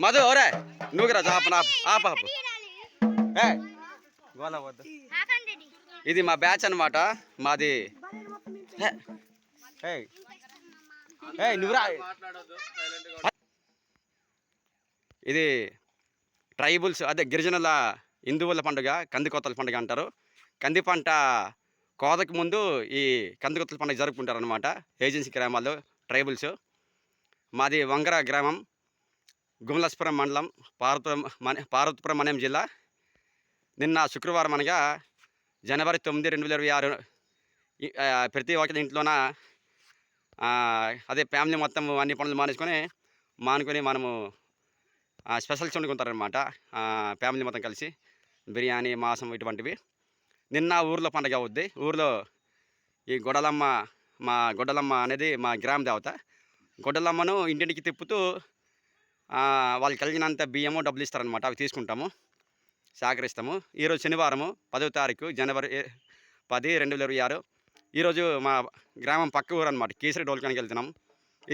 మధు ఓరే నువ్వు రా ఆప గోల వద్దు. ఇది మా బ్యాచ్ అనమాట. మాది నువ్వురా. ఇది ట్రైబుల్స్ అదే గిరిజనుల హిందువుల పండుగ కందికోతల పండుగ అంటారు. కంది పంట కోతకు ముందు ఈ కందికోతల పండుగ జరుపుకుంటారు అనమాట ఏజెన్సీ గ్రామాల్లో ట్రైబుల్స్. మాది వంగర గ్రామం, గుమలస్పురం మండలం, పార్వతీపురం మన్యం జిల్లా. నిన్న శుక్రవారం అనగా జనవరి 9, 2026 ప్రతి ఒక్కరి ఇంట్లోన అదే ఫ్యామిలీ మొత్తం అన్ని పనులు మానుకొని మనము స్పెషల్స్ వండుకుంటారనమాట. ఫ్యామిలీ మొత్తం కలిసి బిర్యానీ, మాంసం ఇటువంటివి. నిన్న ఊర్లో పండుగ అవుద్ది. ఊర్లో ఈ గొడ్డలమ్మ అనేది మా గ్రామ దేవత. గొడ్డలమ్మను ఇంటింటికి తిప్పుతూ వాళ్ళకి కలిగినంత బియ్యము, డబ్బులు ఇస్తారనమాట. అవి తీసుకుంటాము, సహకరిస్తాము. ఈరోజు శనివారము 10వ తారీఖు జనవరి 10, 2026. ఈరోజు మా గ్రామం పక్క ఊరు అనమాట. కేసరి డోల్కానికి వెళ్తున్నాం.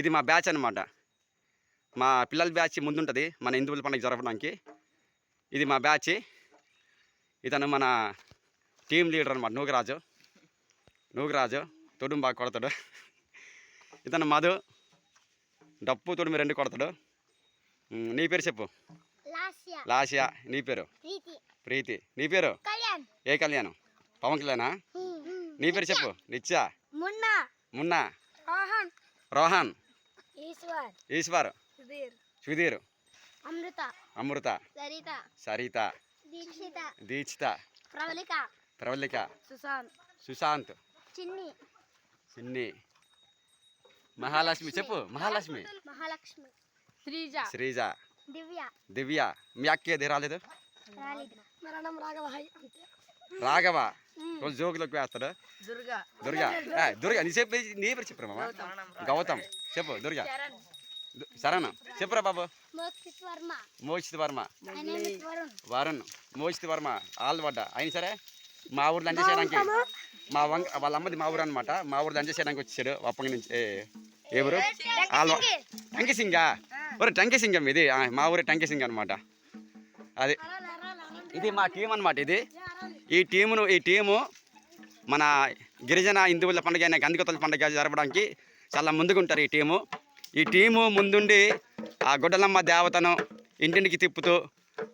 ఇది మా బ్యాచ్ అనమాట. మా పిల్లల బ్యాచ్ ముందుంటుంది మన హిందువుల పండుగ జరపడానికి. ఇది మా బ్యాచ్. ఇతను మన టీం లీడర్ అనమాట, నూగరాజు. తొడుము బాగా కొడతాడు. ఇతను మధు, డప్పు తొడుము 2 కొడతాడు. నీ పేరు చెప్పు. లాస్యా. నీ పేరు ప్రీతి. నీ పేరు ఏ కళ్యాణం? పవన్ కళ్యాణా? నీ పేరు చెప్పు. నిత్యా, మున్నా, రోహన్, ఈశ్వర్, సుధీర్, అమృత, సరిత, దీక్షిత, ప్రవళిక, సుశాంత్, చిన్ని, మహాలక్ష్మి. చెప్పు. మహాలక్ష్మి, శ్రీజ, దివ్య. మీ అక్కేది రాలేదు? రాఘవ. రోజు జోకులకు వేస్తాడు. దుర్గా. నీ పేరు చెప్పు మామ. గౌతమ్. చెప్పు. దుర్గా. శరణ. చెప్పురా బాబు. మోక్షిత్ వర్మ, వరుణ్, మోక్షిత్ వర్మ. ఆల్వడ్డ. అయిన సరే మా ఊరు లంచ్ చేయడానికి వాళ్ళ అమ్మది మా ఊరు అనమాట. మా ఊరు లంచ్ చేయడానికి వచ్చాడు అప్పటి నుంచి. ఎవరు? టంకిసింగా. టంకిసింగం. ఇది మా ఊరి టంకిసింగ్ అనమాట. అది ఇది మా టీం అనమాట. ఈ టీము మన గిరిజన హిందువుల పండుగ అయిన కందికోతల పండుగ జరపడానికి చాలా ముందుకుంటారు. ఈ టీము ముందుండి ఆ గొడ్డలమ్మ దేవతను ఇంటింటికి తిప్పుతూ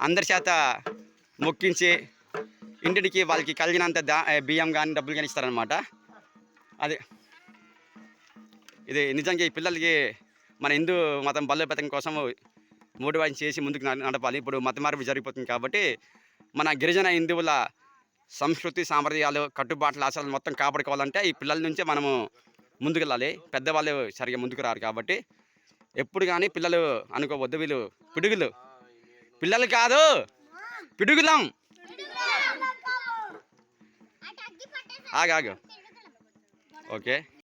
అందరి చేత మొక్కించి ఇంటికి వాళ్ళకి కలిగినంత బియ్యం కానీ డబ్బులు కానీ ఇస్తారనమాట. ఇది నిజంగా ఈ పిల్లలకి మన హిందూ మతం బలోపేతం కోసం మోటివేషన్ చేసి ముందుకు నడపాలి. ఇప్పుడు మత మార్పు జరిగిపోతుంది కాబట్టి మన గిరిజన హిందువుల సంస్కృతి, సాంప్రదాయాలు, కట్టుబాట్ల, ఆచారాలు మొత్తం కాపాడుకోవాలంటే ఈ పిల్లల నుంచే మనము ముందుకు వెళ్ళాలి. పెద్దవాళ్ళు సరిగ్గా ముందుకు రారు కాబట్టి ఎప్పుడు కానీ పిల్లలు అనుకోవద్దు వీళ్ళు పిడుగులు. పిల్లలు కాదు, పిడుగులం. ఆగాగు. ఓకే.